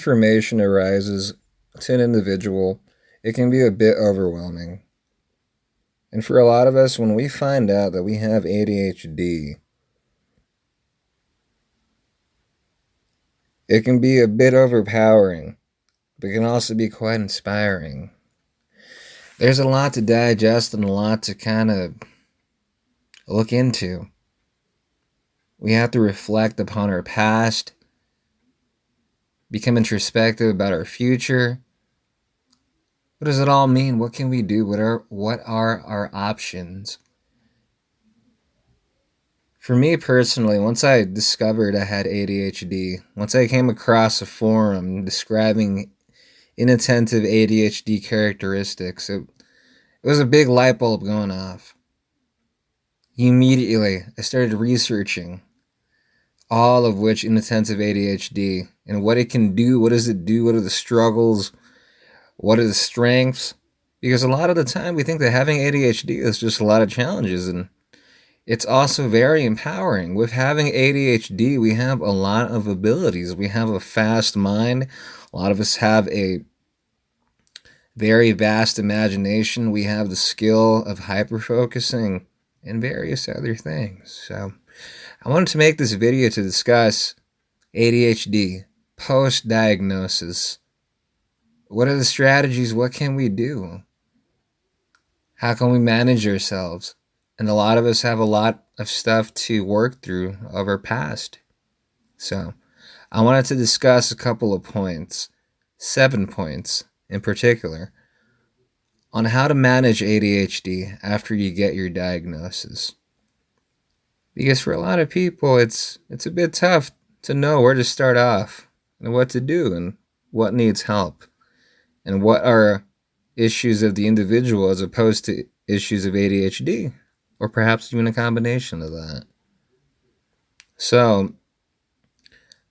information arises to an individual, it can be a bit overwhelming. And for a lot of us, when we find out that we have ADHD, it can be a bit overpowering, but it can also be quite inspiring. There's a lot to digest and a lot to kind of look into. We have to reflect upon our past, become introspective about our future. What does it all mean? What can we do? What are our options? For me personally, once I discovered I had ADHD, once I came across a forum describing inattentive ADHD characteristics, it was a big light bulb going off. Immediately, I started researching all of which inattentive ADHD and what it can do, what does it do, what are the struggles, what are the strengths? Because a lot of the time we think that having ADHD is just a lot of challenges, and it's also very empowering. With having ADHD, we have a lot of abilities. We have a fast mind. A lot of us have a very vast imagination. We have the skill of hyperfocusing and various other things. So I wanted to make this video to discuss ADHD, post-diagnosis. What are the strategies? What can we do? How can we manage ourselves? And a lot of us have a lot of stuff to work through of our past. So I wanted to discuss a couple of points, 7 points in particular, on how to manage ADHD after you get your diagnosis. Because for a lot of people, it's a bit tough to know where to start off and what to do and what needs help and what are issues of the individual as opposed to issues of ADHD, or perhaps even a combination of that. So,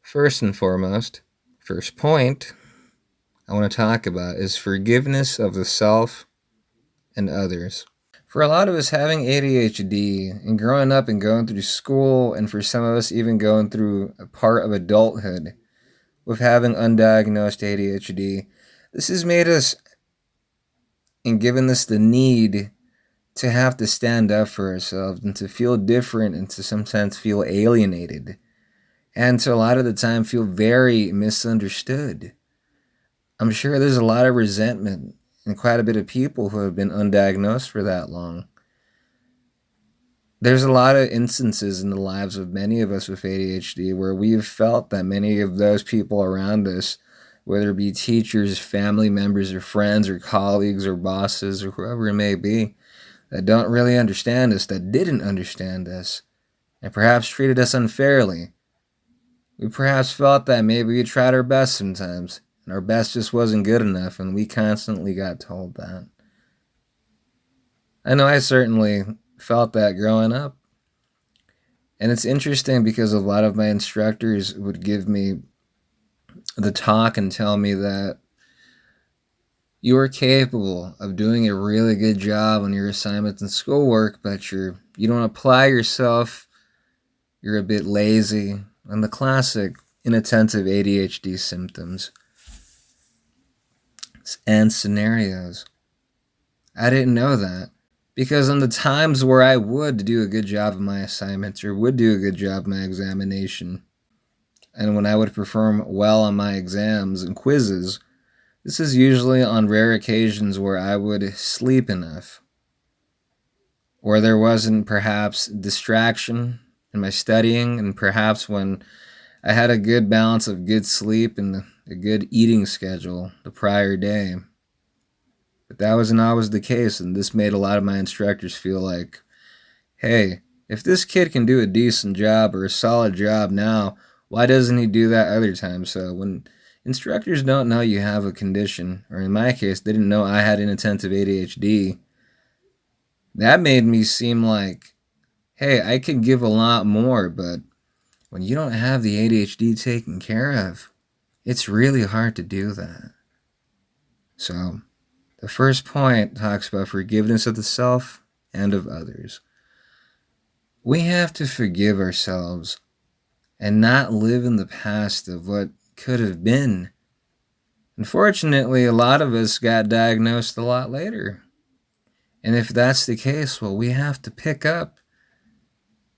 first and foremost, first point I want to talk about is forgiveness of the self and others. For a lot of us, having ADHD and growing up and going through school, and for some of us even going through a part of adulthood with having undiagnosed ADHD, this has made us and given us the need to have to stand up for ourselves and to feel different and to sometimes feel alienated and to a lot of the time feel very misunderstood. I'm sure there's a lot of resentment and quite a bit of people who have been undiagnosed for that long. There's a lot of instances in the lives of many of us with ADHD where we've felt that many of those people around us, whether it be teachers, family members, or friends, or colleagues, or bosses, or whoever it may be, that don't really understand us, that didn't understand us, and perhaps treated us unfairly. We perhaps felt that maybe we tried our best sometimes, and our best just wasn't good enough, and we constantly got told that. I know I certainly felt that growing up. And it's interesting because a lot of my instructors would give me the talk and tell me that you are capable of doing a really good job on your assignments and schoolwork, but you don't apply yourself, you're a bit lazy, and the classic inattentive ADHD symptoms and scenarios. I didn't know that, because on the times where I would do a good job of my assignments or would do a good job of my examination, and when I would perform well on my exams and quizzes, this is usually on rare occasions where I would sleep enough, or there wasn't perhaps distraction in my studying, and perhaps when I had a good balance of good sleep and a good eating schedule the prior day. But that wasn't always the case, and this made a lot of my instructors feel like, hey, if this kid can do a decent job or a solid job now, why doesn't he do that other time? So when instructors don't know you have a condition, or in my case, they didn't know I had inattentive ADHD, that made me seem like, hey, I could give a lot more, but when you don't have the ADHD taken care of, it's really hard to do that. So the first point talks about forgiveness of the self and of others. We have to forgive ourselves and not live in the past of what could have been Unfortunately, a lot of us got diagnosed a lot later. And if that's the case, well, we have to pick up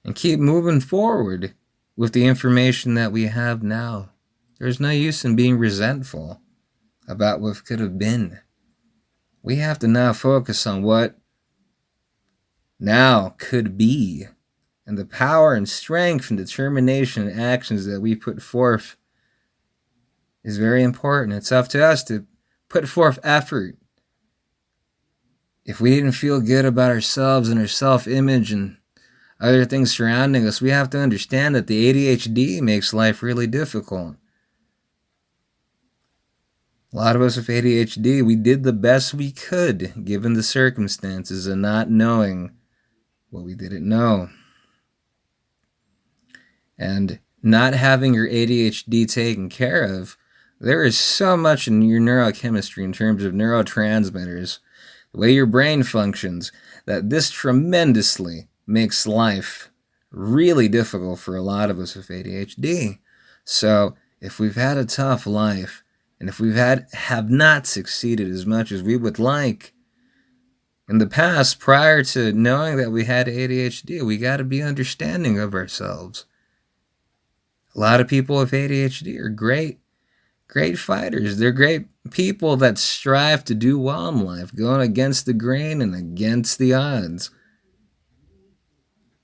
and keep moving forward with the information that we have now. There's no use in being resentful about what could have been. We have to now focus on what now could be. And the power and strength and determination and actions that we put forth is very important. It's up to us to put forth effort. If we didn't feel good about ourselves and our self-image and other things surrounding us, we have to understand that the ADHD makes life really difficult. A lot of us with ADHD, we did the best we could given the circumstances and not knowing what we didn't know. And not having your ADHD taken care of, there is so much in your neurochemistry in terms of neurotransmitters, the way your brain functions, that this tremendously makes life really difficult for a lot of us with ADHD. So if we've had a tough life, and if have not succeeded as much as we would like in the past, prior to knowing that we had ADHD, we got to be understanding of ourselves. A lot of people with ADHD are great fighters. They're great people that strive to do well in life, going against the grain and against the odds.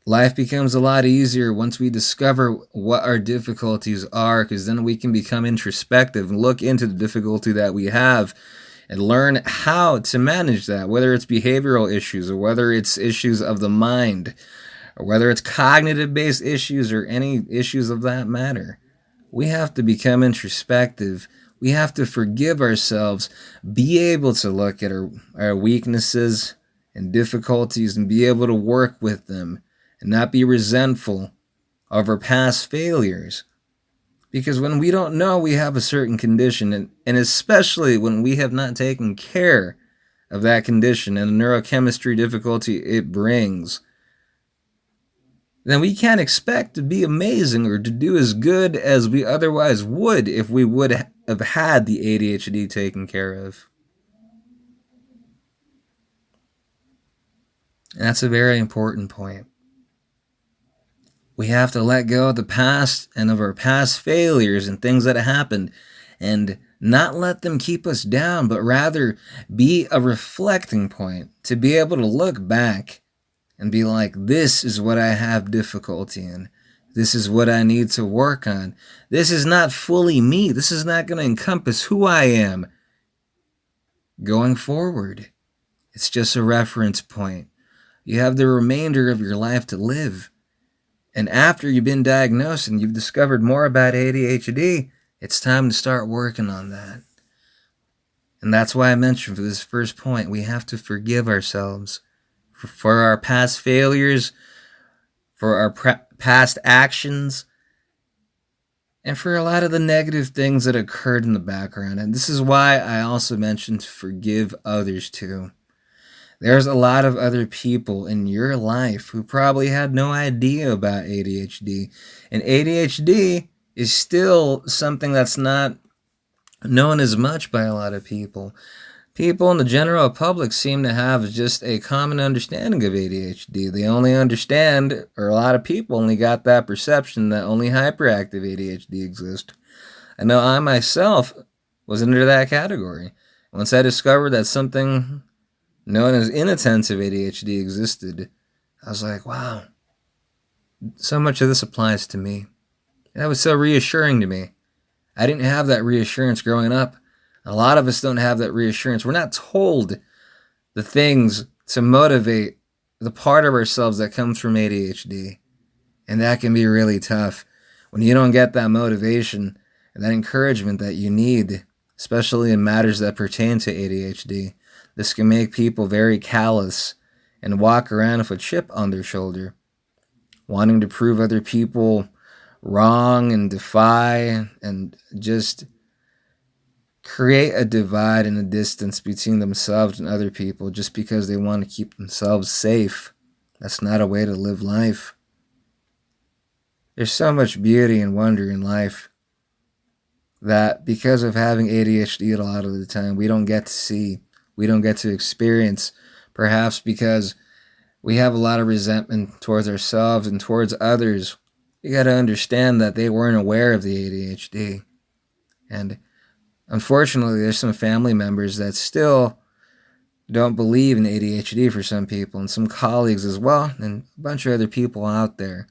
Life becomes a lot easier once we discover what our difficulties are, because then we can become introspective and look into the difficulty that we have and learn how to manage that, whether it's behavioral issues or whether it's issues of the mind or whether it's cognitive-based issues or any issues of that matter. We have to become introspective. We have to forgive ourselves, be able to look at our weaknesses and difficulties and be able to work with them and not be resentful of our past failures. Because when we don't know we have a certain condition, and especially when we have not taken care of that condition and the neurochemistry difficulty it brings, then we can't expect to be amazing or to do as good as we otherwise would if we would have had the ADHD taken care of. And that's a very important point. We have to let go of the past and of our past failures and things that happened and not let them keep us down, but rather be a reflecting point to be able to look back and be like, this is what I have difficulty in. This is what I need to work on. This is not fully me. This is not going to encompass who I am going forward. It's just a reference point. You have the remainder of your life to live. And after you've been diagnosed and you've discovered more about ADHD, it's time to start working on that. And that's why I mentioned for this first point, we have to forgive ourselves for our past failures, for our past actions, and for a lot of the negative things that occurred in the background. And this is why I also mentioned to forgive others too. There's a lot of other people in your life who probably had no idea about ADHD. And ADHD is still something that's not known as much by a lot of people. People in the general public seem to have just a common understanding of ADHD. They only understand, or a lot of people only got that perception that only hyperactive ADHD exists. I know I myself was under that category. Once I discovered that something known as inattentive ADHD existed, I was like, wow, so much of this applies to me. And that was so reassuring to me. I didn't have that reassurance growing up. A lot of us don't have that reassurance. We're not told the things to motivate the part of ourselves that comes from ADHD. And that can be really tough when you don't get that motivation and that encouragement that you need, especially in matters that pertain to ADHD. This can make people very callous and walk around with a chip on their shoulder, wanting to prove other people wrong and defy and just create a divide and a distance between themselves and other people just because they want to keep themselves safe. That's not a way to live life. There's so much beauty and wonder in life. that because of having ADHD a lot of the time, we don't get to see, we don't get to experience, perhaps because we have a lot of resentment towards ourselves and towards others. You got to understand that they weren't aware of the ADHD. And unfortunately, there's some family members that still don't believe in ADHD for some people, and some colleagues as well, and a bunch of other people out there.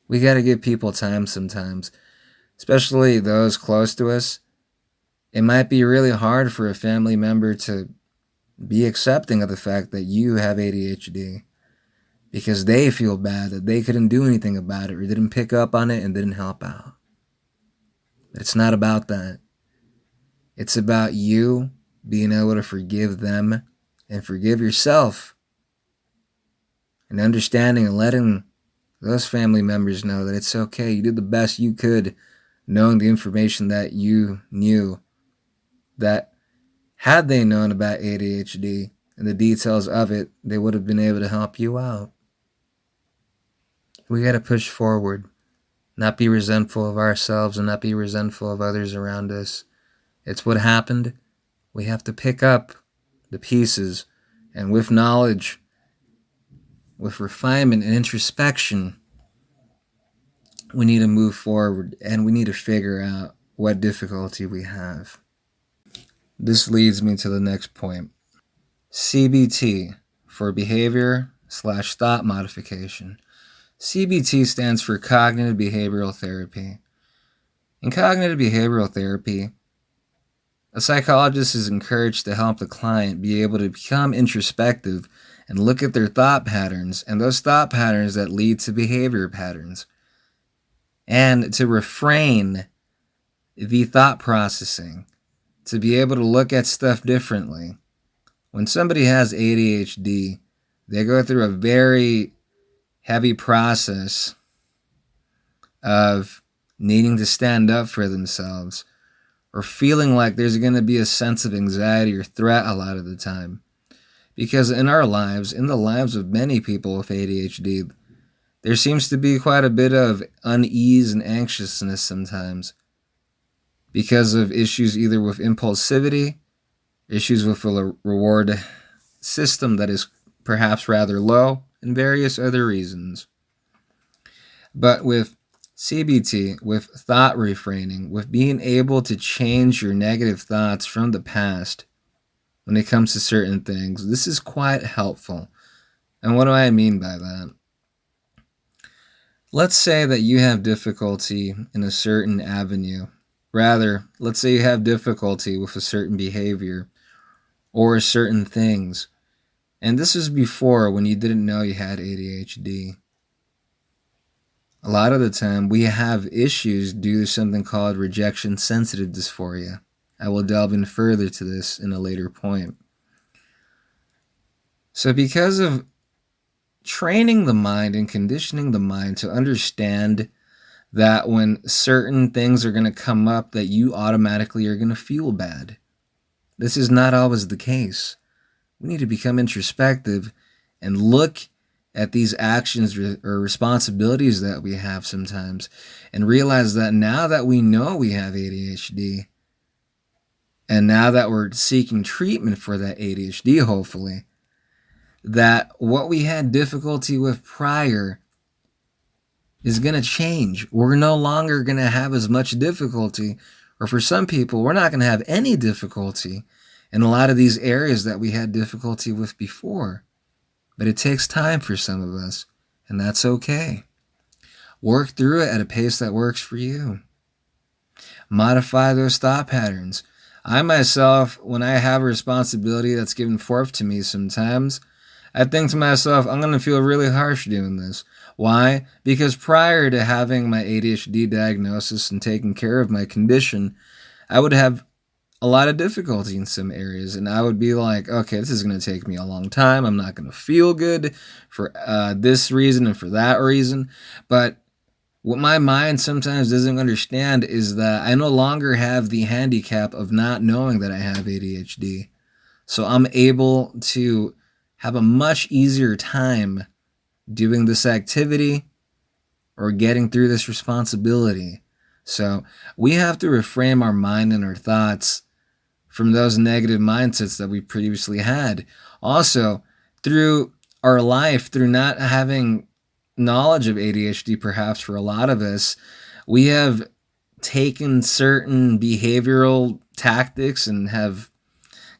We got to give people time sometimes, especially those close to us. It might be really hard for a family member to be accepting of the fact that you have ADHD because they feel bad that they couldn't do anything about it or didn't pick up on it and didn't help out. But it's not about that. It's about you being able to forgive them and forgive yourself, and understanding and letting those family members know that it's okay. You did the best you could, knowing the information that you knew, that had they known about ADHD and the details of it, they would have been able to help you out. We got to push forward, not be resentful of ourselves and not be resentful of others around us. It's what happened. We have to pick up the pieces, and with knowledge, with refinement and introspection, we need to move forward and we need to figure out what difficulty we have. This leads me to the next point. CBT, for behavior/thought modification. CBT stands for Cognitive Behavioral Therapy. In cognitive behavioral therapy, a psychologist is encouraged to help the client be able to become introspective and look at their thought patterns and those thought patterns that lead to behavior patterns, and to refrain the thought processing, to be able to look at stuff differently. When somebody has ADHD, they go through a very heavy process of needing to stand up for themselves, or feeling like there's going to be a sense of anxiety or threat a lot of the time. Because in our lives, in the lives of many people with ADHD, there seems to be quite a bit of unease and anxiousness sometimes because of issues either with impulsivity, issues with a reward system that is perhaps rather low, and various other reasons. But with CBT, with thought refraining, with being able to change your negative thoughts from the past when it comes to certain things, this is quite helpful. And what do I mean by that? Let's say that you have difficulty in a certain avenue. Rather, let's say you have difficulty with a certain behavior or certain things. And this was before, when you didn't know you had ADHD. A lot of the time, we have issues due to something called rejection sensitive dysphoria. I will delve in further to this in a later point. So because of training the mind and conditioning the mind to understand that when certain things are going to come up, that you automatically are going to feel bad. This is not always the case. We need to become introspective and look at these actions or responsibilities that we have sometimes, and realize that now that we know we have ADHD, and now that we're seeking treatment for that ADHD, hopefully, that what we had difficulty with prior is going to change. We're no longer going to have as much difficulty, or for some people, we're not going to have any difficulty in a lot of these areas that we had difficulty with before. But it takes time for some of us, and that's okay. Work through it at a pace that works for you. Modify those thought patterns. I myself, when I have a responsibility that's given forth to me sometimes, I think to myself, I'm going to feel really harsh doing this. Why? Because prior to having my ADHD diagnosis and taking care of my condition, I would have a lot of difficulty in some areas, and I would be like, okay, this is going to take me a long time. I'm not going to feel good for this reason and for that reason. But what my mind sometimes doesn't understand is that I no longer have the handicap of not knowing that I have ADHD. So I'm able to have a much easier time doing this activity or getting through this responsibility. So we have to reframe our mind and our thoughts from those negative mindsets that we previously had. Also, through our life, through not having knowledge of ADHD, perhaps for a lot of us, we have taken certain behavioral tactics and have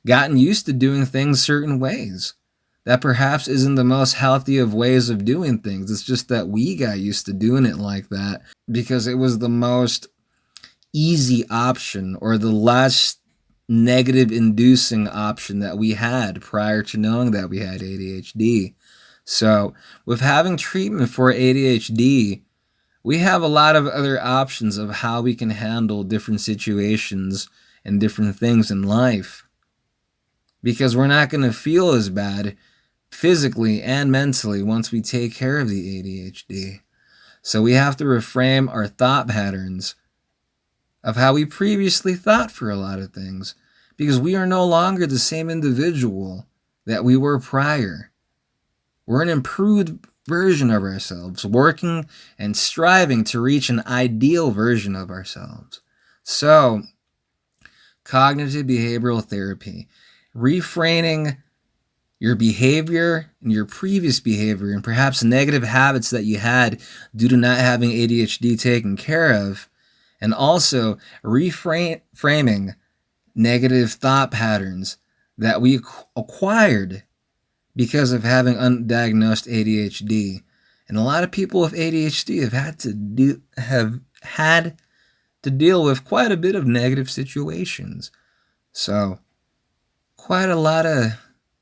gotten used to doing things certain ways. That perhaps isn't the most healthy of ways of doing things. It's just that we got used to doing it like that because it was the most easy option or the less negative inducing option that we had prior to knowing that we had ADHD. So, with having treatment for ADHD, we have a lot of other options of how we can handle different situations and different things in life. Because we're not going to feel as bad physically and mentally once we take care of the ADHD. So we have to reframe our thought patterns of how we previously thought for a lot of things, because we are no longer the same individual that we were prior. We're an improved version of ourselves, working and striving to reach an ideal version of ourselves. So, cognitive behavioral therapy, reframing your behavior and your previous behavior and perhaps negative habits that you had due to not having ADHD taken care of, and also reframing negative thought patterns that we acquired because of having undiagnosed ADHD. And a lot of people with ADHD have had to deal with quite a bit of negative situations. So, quite a lot of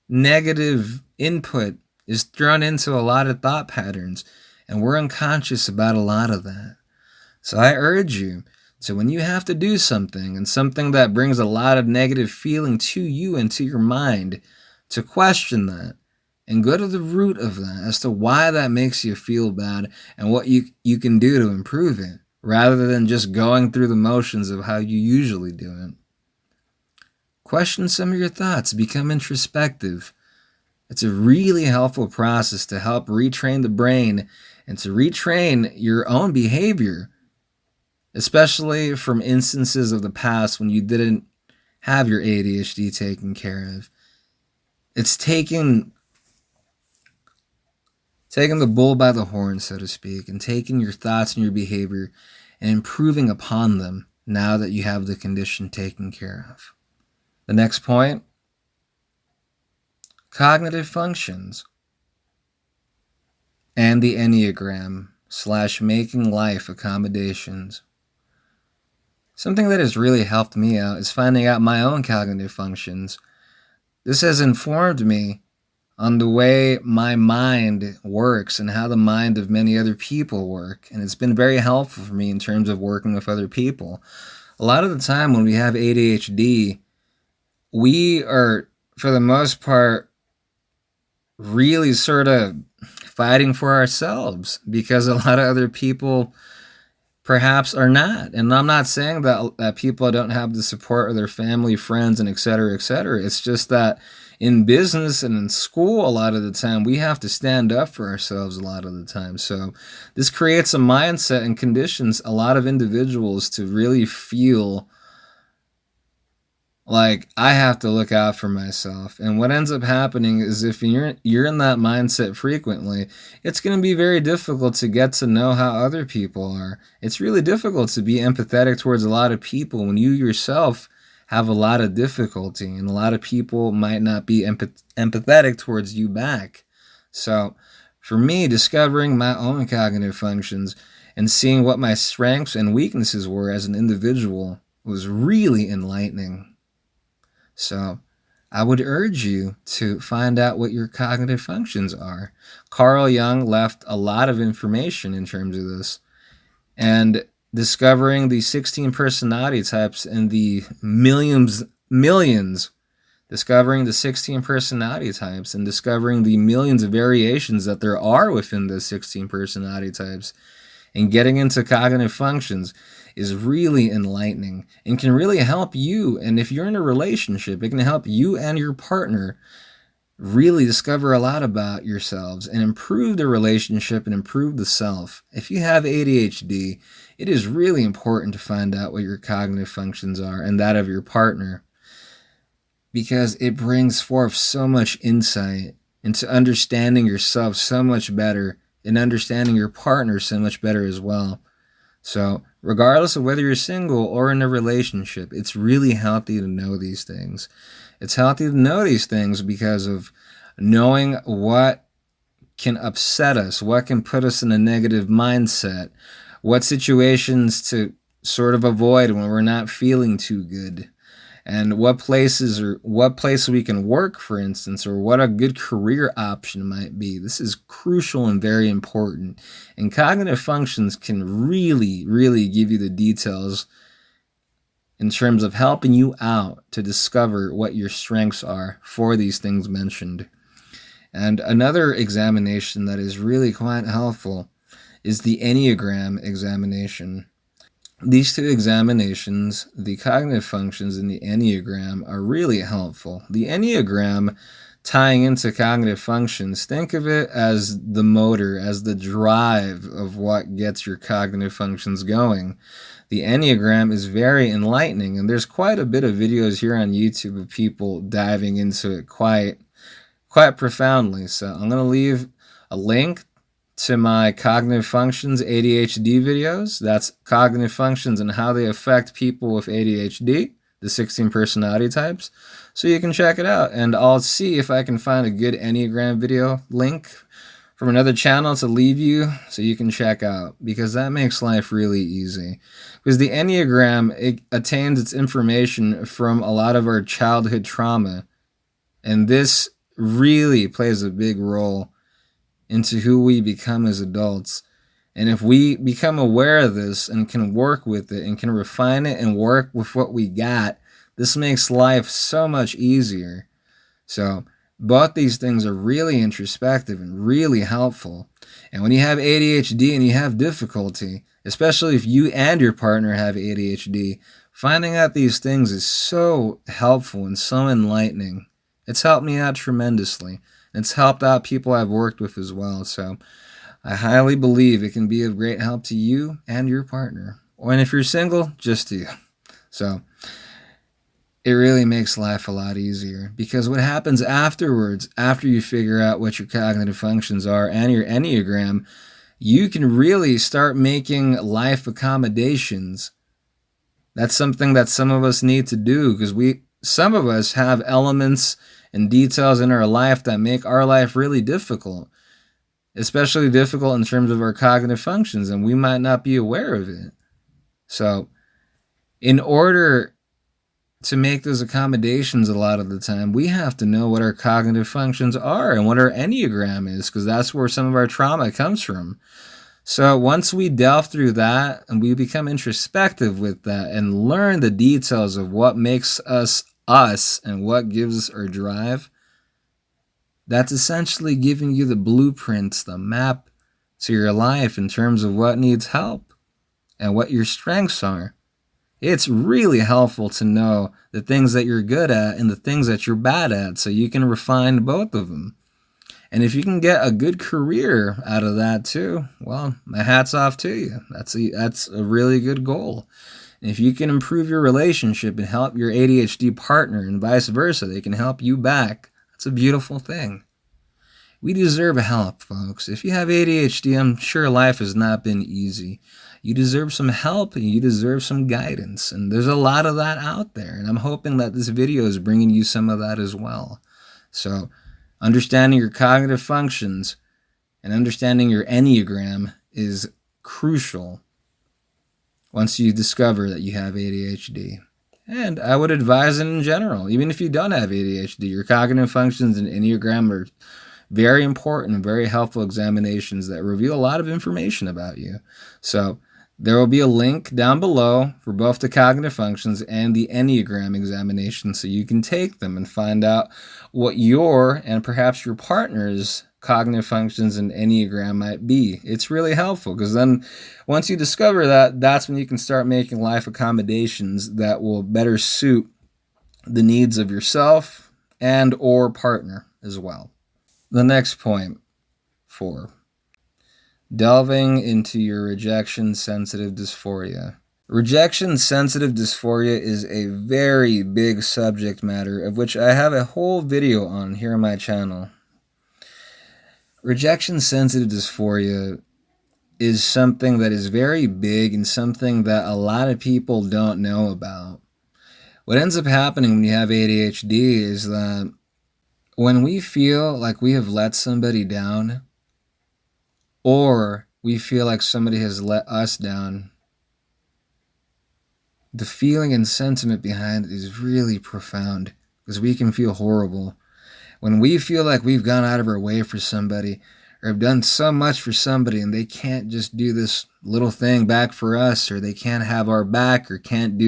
negative input is thrown into a lot of thought patterns, and we're unconscious about a lot of that. So I urge you to, when you have to do something, and something that brings a lot of negative feeling to you and to your mind, to question that and go to the root of that as to why that makes you feel bad and what you can do to improve it, rather than just going through the motions of how you usually do it. Question some of your thoughts, become introspective. It's a really helpful process to help retrain the brain and to retrain your own behavior, especially from instances of the past when you didn't have your ADHD taken care of. It's taking the bull by the horn, so to speak, and taking your thoughts and your behavior and improving upon them now that you have the condition taken care of. The next point, cognitive functions and the Enneagram / making life accommodations. Something that has really helped me out is finding out my own cognitive functions. This has informed me on the way my mind works and how the mind of many other people work. And it's been very helpful for me in terms of working with other people. A lot of the time when we have ADHD, we are, for the most part, really sort of fighting for ourselves because a lot of other people perhaps are not. And I'm not saying that people don't have the support of their family, friends, and et cetera, et cetera. It's just that in business and in school, a lot of the time, we have to stand up for ourselves a lot of the time. So this creates a mindset and conditions a lot of individuals to really feel like I have to look out for myself. And what ends up happening is if you're in that mindset frequently, it's going to be very difficult to get to know how other people are. It's really difficult to be empathetic towards a lot of people when you yourself have a lot of difficulty, and a lot of people might not be empathetic towards you back. So for me, discovering my own cognitive functions and seeing what my strengths and weaknesses were as an individual was really enlightening. So I would urge you to find out what your cognitive functions are. Carl Jung left a lot of information in terms of this. And discovering the 16 personality types and the millions, discovering the 16 personality types and discovering the millions of variations that there are within the 16 personality types and getting into cognitive functions is really enlightening and can really help you. And if you're in a relationship, it can help you and your partner really discover a lot about yourselves and improve the relationship and improve the self. If you have ADHD, it is really important to find out what your cognitive functions are and that of your partner, because it brings forth so much insight into understanding yourself so much better and understanding your partner so much better as well. So, regardless of whether you're single or in a relationship, it's really healthy to know these things. It's healthy to know these things because of knowing what can upset us, what can put us in a negative mindset, what situations to sort of avoid when we're not feeling too good, and what place we can work, for instance, or what a good career option might be. This is crucial and very important. And cognitive functions can really, really give you the details in terms of helping you out to discover what your strengths are for these things mentioned. And another examination that is really quite helpful is the Enneagram examination. These two examinations, the cognitive functions and the Enneagram, are really helpful. The Enneagram, tying into cognitive functions, think of it as the motor, as the drive of what gets your cognitive functions going. The Enneagram is very enlightening, and there's quite a bit of videos here on YouTube of people diving into it quite profoundly. So I'm going to leave a link to my cognitive functions ADHD videos. That's cognitive functions and how they affect people with ADHD, the 16 personality types. So you can check it out, and I'll see if I can find a good Enneagram video link from another channel to leave you so you can check out, because that makes life really easy. Because the Enneagram, it attains its information from a lot of our childhood trauma, and this really plays a big role into who we become as adults. And if we become aware of this and can work with it and can refine it and work with what we got, this makes life so much easier. So both these things are really introspective and really helpful. And when you have ADHD and you have difficulty, especially if you and your partner have ADHD, finding out these things is so helpful and so enlightening. It's helped me out tremendously. It's helped out people I've worked with as well. So I highly believe it can be of great help to you and your partner. And if you're single, just to you. So it really makes life a lot easier, because what happens afterwards, after you figure out what your cognitive functions are and your Enneagram, you can really start making life accommodations. That's something that some of us need to do, because some of us have elements and details in our life that make our life really difficult, especially difficult in terms of our cognitive functions, and we might not be aware of it. So in order to make those accommodations, a lot of the time, we have to know what our cognitive functions are and what our Enneagram is, because that's where some of our trauma comes from. So once we delve through that and we become introspective with that and learn the details of what makes us us and what gives us our drive, that's essentially giving you the blueprints, the map to your life in terms of what needs help and what your strengths are. It's really helpful to know the things that you're good at and the things that you're bad at, so you can refine both of them. And if you can get a good career out of that too, well, my hat's off to you. That's a really good goal. And if you can improve your relationship and help your ADHD partner and vice versa, they can help you back. That's a beautiful thing. We deserve help, folks. If you have ADHD, I'm sure life has not been easy. You deserve some help and you deserve some guidance. And there's a lot of that out there. And I'm hoping that this video is bringing you some of that as well. So understanding your cognitive functions and understanding your Enneagram is crucial once you discover that you have ADHD. And I would advise it in general. Even if you don't have ADHD, your cognitive functions and Enneagram are very important and very helpful examinations that reveal a lot of information about you. So there will be a link down below for both the cognitive functions and the Enneagram examination, so you can take them and find out what your and perhaps your partner's cognitive functions and Enneagram might be. It's really helpful, because then once you discover that, that's when you can start making life accommodations that will better suit the needs of yourself and or partner as well. The next point, 4. Delving into your rejection-sensitive dysphoria. Rejection-sensitive dysphoria is a very big subject matter of which I have a whole video on here on my channel. Rejection-sensitive dysphoria is something that is very big and something that a lot of people don't know about. What ends up happening when you have ADHD is that when we feel like we have let somebody down, or we feel like somebody has let us down, the feeling and sentiment behind it is really profound, because we can feel horrible. When we feel like we've gone out of our way for somebody, or have done so much for somebody, and they can't just do this little thing back for us, or they can't have our back, or can't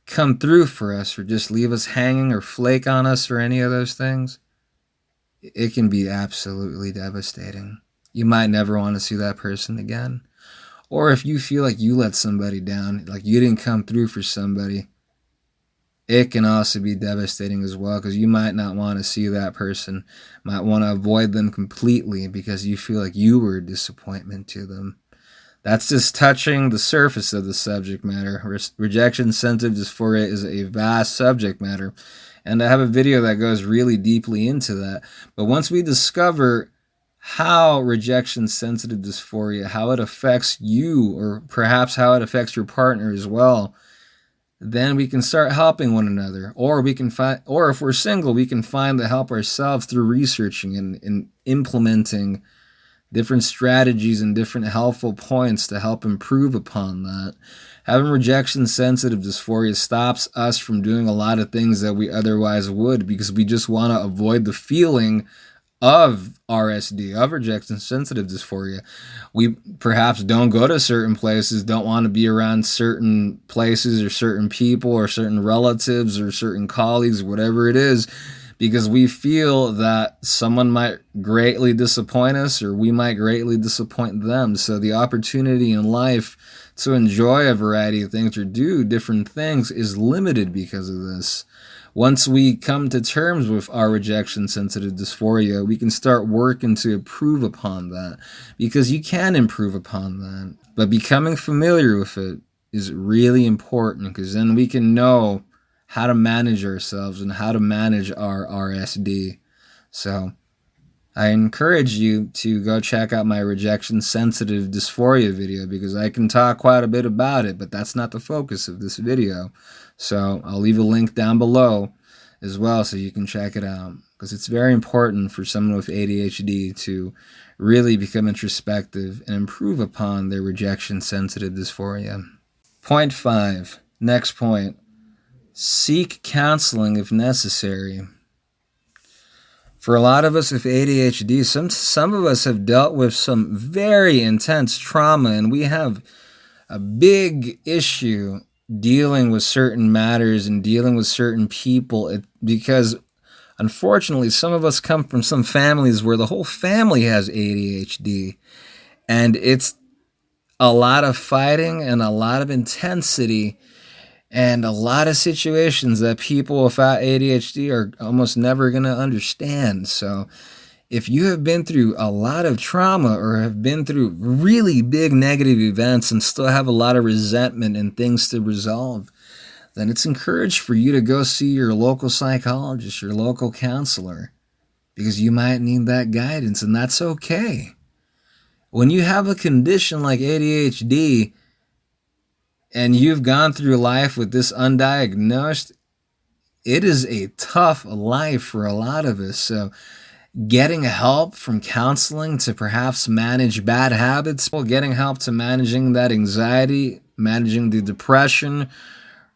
come through for us, or just leave us hanging, or flake on us, or any of those things, it can be absolutely devastating. You might never want to see that person again. Or if you feel like you let somebody down, like you didn't come through for somebody, it can also be devastating as well, because you might not want to see that person, might want to avoid them completely because you feel like you were a disappointment to them. That's just touching the surface of the subject matter. Rejection-sensitive dysphoria is a vast subject matter, and I have a video that goes really deeply into that. But once we discover how rejection-sensitive dysphoria, how it affects you, or perhaps how it affects your partner as well, then we can start helping one another. Or we can find, or if we're single, we can find the help ourselves through researching and implementing different strategies and different helpful points to help improve upon that. Having rejection-sensitive dysphoria stops us from doing a lot of things that we otherwise would, because we just want to avoid the feeling of RSD, of rejection-sensitive dysphoria. We perhaps don't go to certain places, don't want to be around certain places or certain people or certain relatives or certain colleagues, whatever it is, because we feel that someone might greatly disappoint us, or we might greatly disappoint them. So the opportunity in life to enjoy a variety of things or do different things is limited because of this. Once we come to terms with our rejection-sensitive dysphoria, we can start working to improve upon that, because you can improve upon that. But becoming familiar with it is really important, because then we can know how to manage ourselves and how to manage our RSD. So I encourage you to go check out my rejection-sensitive dysphoria video, because I can talk quite a bit about it, but that's not the focus of this video. So I'll leave a link down below as well so you can check it out, because it's very important for someone with ADHD to really become introspective and improve upon their rejection-sensitive dysphoria. Point 5. Next point. Seek counseling if necessary. For a lot of us with ADHD, some of us have dealt with some very intense trauma, and we have a big issue dealing with certain matters and dealing with certain people, because unfortunately some of us come from some families where the whole family has ADHD, and it's a lot of fighting and a lot of intensity and a lot of situations that people without ADHD are almost never going to understand. So if you have been through a lot of trauma or have been through really big negative events and still have a lot of resentment and things to resolve, then it's encouraged for you to go see your local psychologist, your local counselor, because you might need that guidance, and that's okay. When you have a condition like ADHD and you've gone through life with this undiagnosed, it is a tough life for a lot of us. So getting help from counseling to perhaps manage bad habits, getting help to managing that anxiety, managing the depression,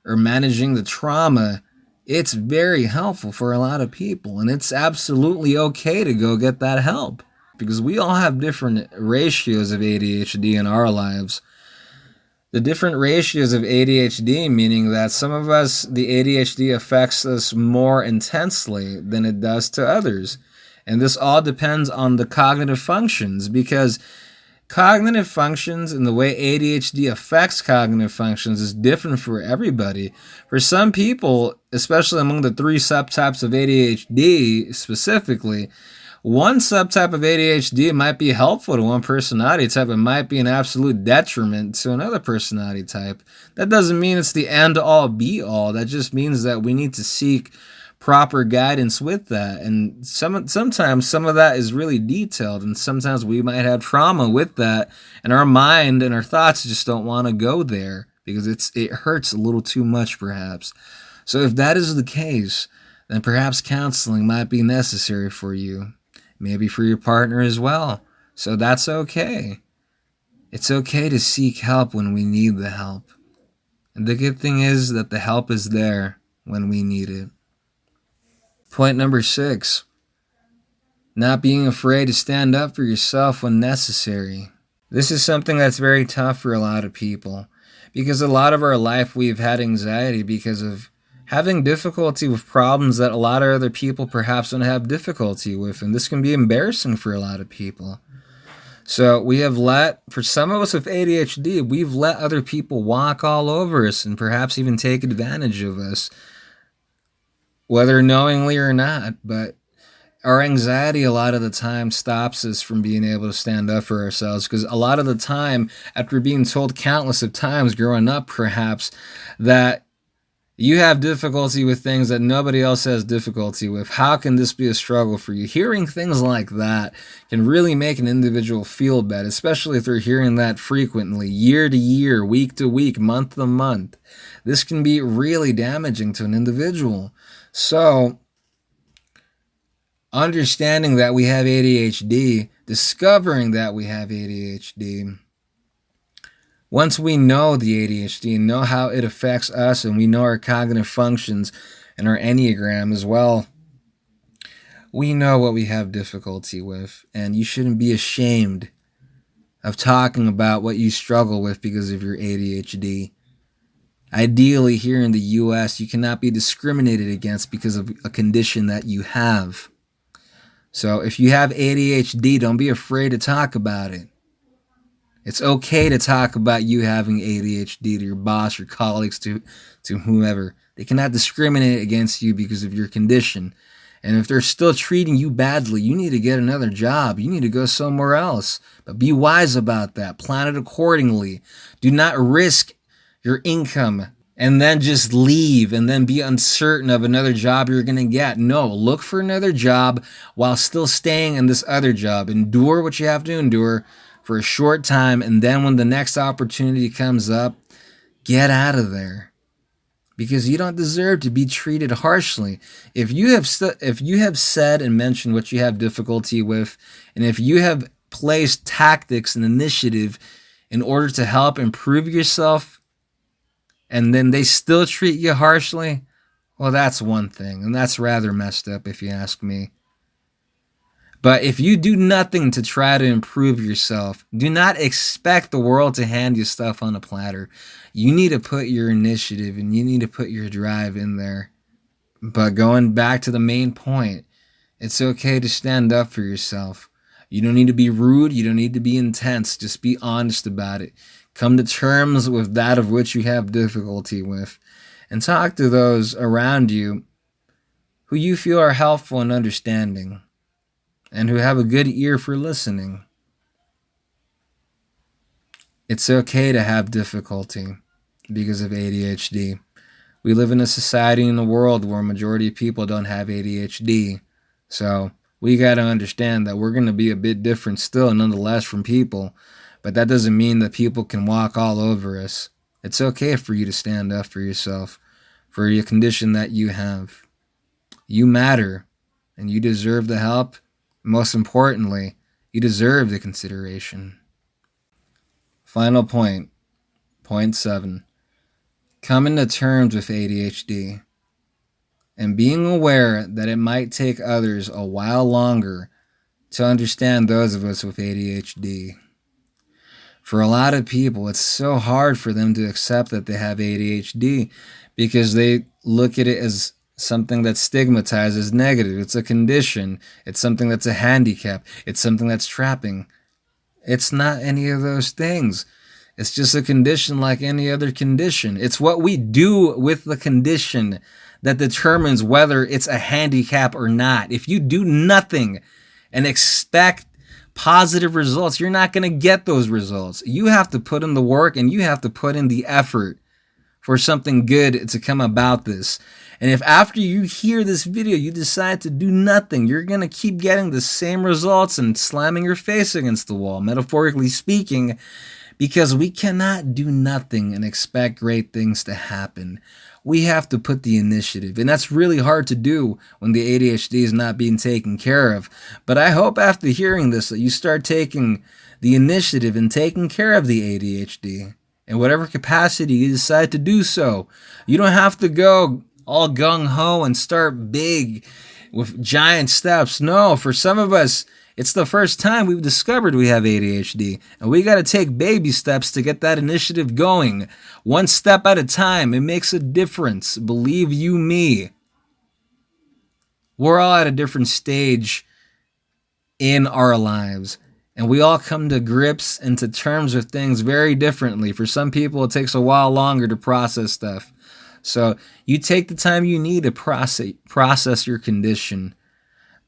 or managing the trauma, it's very helpful for a lot of people. And it's absolutely okay to go get that help, because we all have different ratios of ADHD in our lives. The different ratios of ADHD, meaning that some of us, the ADHD affects us more intensely than it does to others. And this all depends on the cognitive functions, because cognitive functions and the way ADHD affects cognitive functions is different for everybody. For some people, especially among the three subtypes of ADHD specifically, one subtype of ADHD might be helpful to one personality type. It might be an absolute detriment to another personality type. That doesn't mean it's the end all be all. That just means that we need to seek proper guidance with that. And sometimes some of that is really detailed, and sometimes we might have trauma with that, and our mind and our thoughts just don't want to go there because it hurts a little too much perhaps. So if that is the case, then perhaps counseling might be necessary for you, maybe for your partner as well. So that's okay. It's okay to seek help when we need the help. And the good thing is that the help is there when we need it. Point number 6, not being afraid to stand up for yourself when necessary. This is something that's very tough for a lot of people because a lot of our life we've had anxiety because of having difficulty with problems that a lot of other people perhaps don't have difficulty with, and this can be embarrassing for a lot of people. So for some of us with ADHD, we've let other people walk all over us and perhaps even take advantage of us, whether knowingly or not. But our anxiety a lot of the time stops us from being able to stand up for ourselves, because a lot of the time, after being told countless of times growing up perhaps that you have difficulty with things that nobody else has difficulty with, how can this be a struggle for you? Hearing things like that can really make an individual feel bad, especially if they're hearing that frequently, year to year, week to week, month to month. This can be really damaging to an individual. So, understanding that we have ADHD, discovering that we have ADHD, once we know the ADHD and know how it affects us, and we know our cognitive functions and our Enneagram as well, we know what we have difficulty with, and you shouldn't be ashamed of talking about what you struggle with because of your ADHD. Ideally, here in the U.S., you cannot be discriminated against because of a condition that you have. So if you have ADHD, don't be afraid to talk about it. It's okay to talk about you having ADHD to your boss, your colleagues, to whomever. They cannot discriminate against you because of your condition. And if they're still treating you badly, you need to get another job. You need to go somewhere else. But be wise about that. Plan it accordingly. Do not risk your income and then just leave and then be uncertain of another job you're going to get. No, look for another job while still staying in this other job. Endure what you have to endure for a short time, and then when the next opportunity comes up, get out of there, because you don't deserve to be treated harshly. If you have said and mentioned what you have difficulty with, and if you have placed tactics and initiative in order to help improve yourself, and then they still treat you harshly, well, that's one thing, and that's rather messed up if you ask me. But if you do nothing to try to improve yourself, do not expect the world to hand you stuff on a platter. You need to put your initiative and you need to put your drive in there. But going back to the main point, it's okay to stand up for yourself. You don't need to be rude. You don't need to be intense. Just be honest about it. Come to terms with that of which you have difficulty with, and talk to those around you who you feel are helpful and understanding, and who have a good ear for listening. It's okay to have difficulty because of ADHD. We live in a society and a world where a majority of people don't have ADHD. So we got to understand that we're going to be a bit different still, nonetheless, from people. But that doesn't mean that people can walk all over us. It's okay for you to stand up for yourself, for your condition that you have. You matter, and you deserve the help. Most importantly, you deserve the consideration. Final point, point 7. Coming to terms with ADHD and being aware that it might take others a while longer to understand those of us with ADHD. For a lot of people, it's so hard for them to accept that they have ADHD because they look at it as something that's stigmatized as negative. It's a condition. It's something that's a handicap. It's something that's trapping. It's not any of those things. It's just a condition like any other condition. It's what we do with the condition that determines whether it's a handicap or not. If you do nothing and expect positive results, you're not going to get those results. You have to put in the work and you have to put in the effort for something good to come about this. And if after you hear this video, you decide to do nothing, you're going to keep getting the same results and slamming your face against the wall, metaphorically speaking, because we cannot do nothing and expect great things to happen. We have to put the initiative, and that's really hard to do when the ADHD is not being taken care of. But I hope after hearing this that you start taking the initiative and taking care of the ADHD in whatever capacity you decide to do so. You don't have to go all gung-ho and start big with giant steps. No, for some of us, it's the first time we've discovered we have ADHD, and we got to take baby steps to get that initiative going. One step at a time. It makes a difference. Believe you me. We're all at a different stage in our lives, and we all come to grips and to terms with things very differently. For some people, it takes a while longer to process stuff. So you take the time you need to process your condition.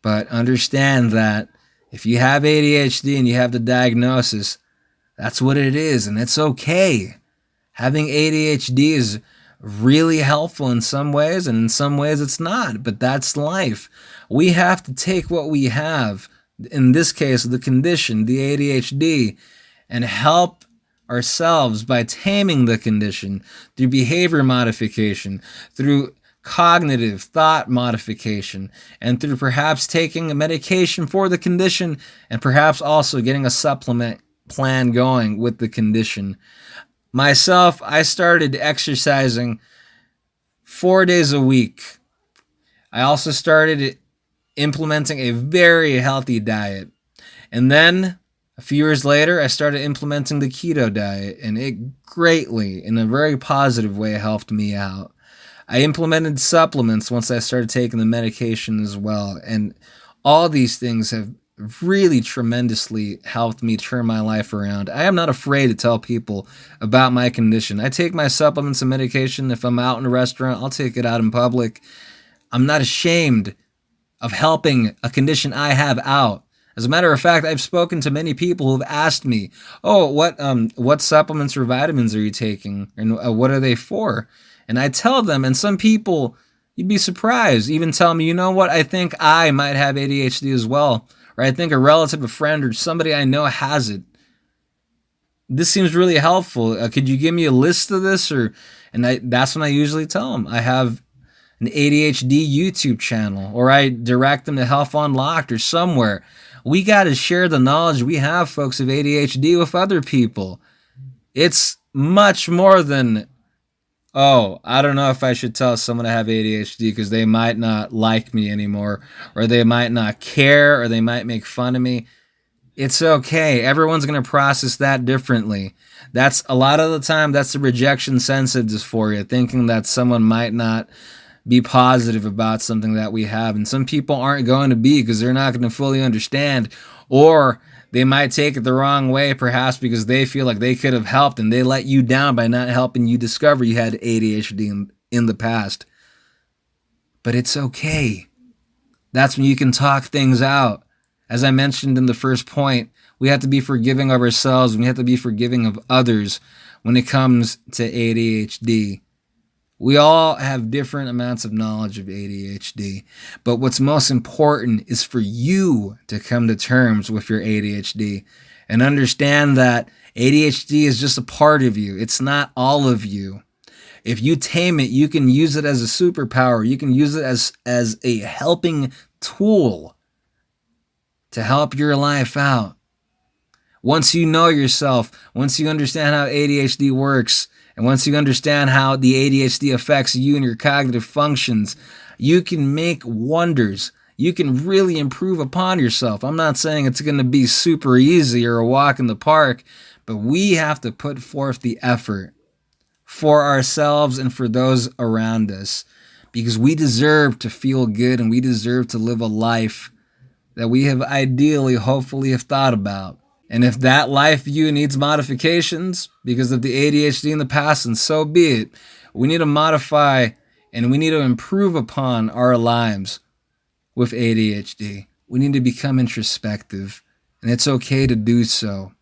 But understand that if you have ADHD and you have the diagnosis, that's what it is, and it's okay. Having ADHD is really helpful in some ways, and in some ways it's not, but that's life. We have to take what we have, in this case, the condition, the ADHD, and help ourselves by taming the condition through behavior modification, through cognitive thought modification, and through perhaps taking a medication for the condition, and perhaps also getting a supplement plan going with the condition. Myself, I started exercising 4 days a week. I also started implementing a very healthy diet. And then a few years later, I started implementing the keto diet, and it greatly, in a very positive way, helped me out. I implemented supplements once I started taking the medication as well, and all these things have really tremendously helped me turn my life around. I am not afraid to tell people about my condition. I take my supplements and medication. If I'm out in a restaurant, I'll take it out in public. I'm not ashamed of helping a condition I have out. As a matter of fact, I've spoken to many people who have asked me, "Oh, what supplements or vitamins are you taking, and what are they for?" And I tell them, and some people, you'd be surprised, even tell me, "You know what, I think I might have ADHD as well, or I think a relative, a friend, or somebody I know has it. This seems really helpful. Could you give me a list of this?" That's when I usually tell them I have an ADHD YouTube channel, or I direct them to Health Unlocked or somewhere. We got to share the knowledge we have, folks, of ADHD with other people. It's much more than, "Oh, I don't know if I should tell someone I have ADHD because they might not like me anymore, or they might not care, or they might make fun of me." It's okay. Everyone's going to process that differently. That's a lot of the time, that's the rejection sensitive dysphoria, thinking that someone might not be positive about something that we have. And some people aren't going to be because they're not going to fully understand, or they might take it the wrong way, perhaps because they feel like they could have helped and they let you down by not helping you discover you had ADHD in the past. But it's okay. That's when you can talk things out. As I mentioned in the first point, we have to be forgiving of ourselves, and we have to be forgiving of others when it comes to ADHD. We all have different amounts of knowledge of ADHD, but what's most important is for you to come to terms with your ADHD and understand that ADHD is just a part of you. It's not all of you. If you tame it, you can use it as a superpower. You can use it as a helping tool to help your life out. Once you know yourself, once you understand how ADHD works, and once you understand how the ADHD affects you and your cognitive functions, you can make wonders. You can really improve upon yourself. I'm not saying it's going to be super easy or a walk in the park, but we have to put forth the effort for ourselves and for those around us, because we deserve to feel good and we deserve to live a life that we have ideally, hopefully, have thought about. And if that life view needs modifications because of the ADHD in the past, then so be it. We need to modify And we need to improve upon our lives with ADHD. We need to become introspective, and it's okay to do so.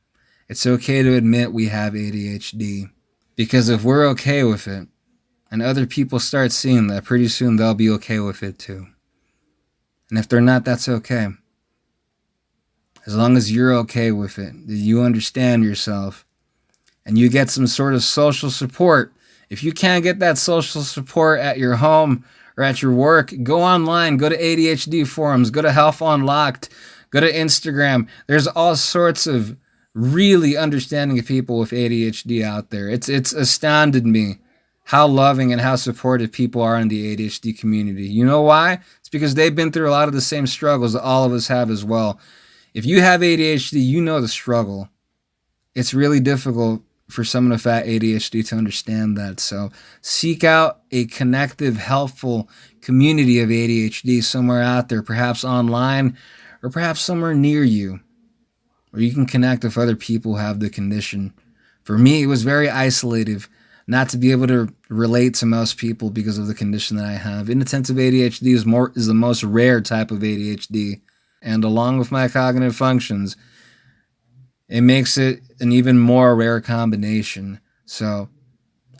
It's okay to admit we have ADHD, because if we're okay with it, and other people start seeing that, pretty soon they'll be okay with it too. And if they're not, that's okay. As long as you're okay with it, that you understand yourself, and you get some sort of social support. If you can't get that social support at your home or at your work, go online, go to ADHD forums, go to Health Unlocked, go to Instagram. There's all sorts of really understanding people with ADHD out there. It's astounded me how loving and how supportive people are in the ADHD community. You know why? It's because they've been through a lot of the same struggles that all of us have as well. If you have ADHD, you know the struggle. It's really difficult for someone with ADHD to understand that. So seek out a connective, helpful community of ADHD somewhere out there, perhaps online or perhaps somewhere near you, where you can connect with other people who have the condition. For me, it was very isolative not to be able to relate to most people because of the condition that I have. Inattentive ADHD is the most rare type of ADHD, and along with my cognitive functions, it makes it an even more rare combination. So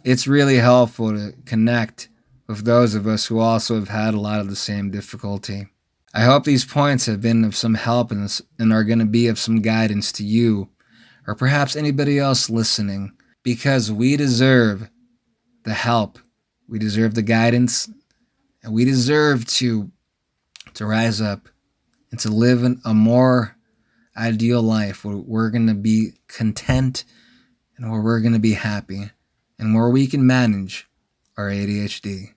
it's really helpful to connect with those of us who also have had a lot of the same difficulty. I hope these points have been of some help and are going to be of some guidance to you, or perhaps anybody else listening, because we deserve the help, we deserve the guidance, and we deserve to rise up and to live in a more ideal life where we're going to be content and where we're going to be happy and where we can manage our ADHD.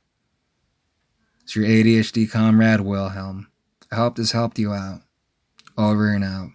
It's your ADHD comrade, Wilhelm. I hope this helped you out. Over and out.